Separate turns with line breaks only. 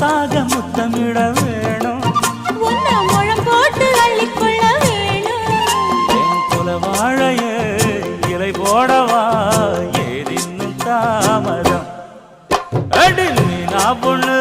முழுசாக முத்தமிட வேணும்,
உன்னை முழம் போட்டு அள்ளிக்கொள்ள வேணும்.
என் குல வாழைய இலை போடவா ஏதின்னும் தாமதம். அடில் மீனா பொண்ணு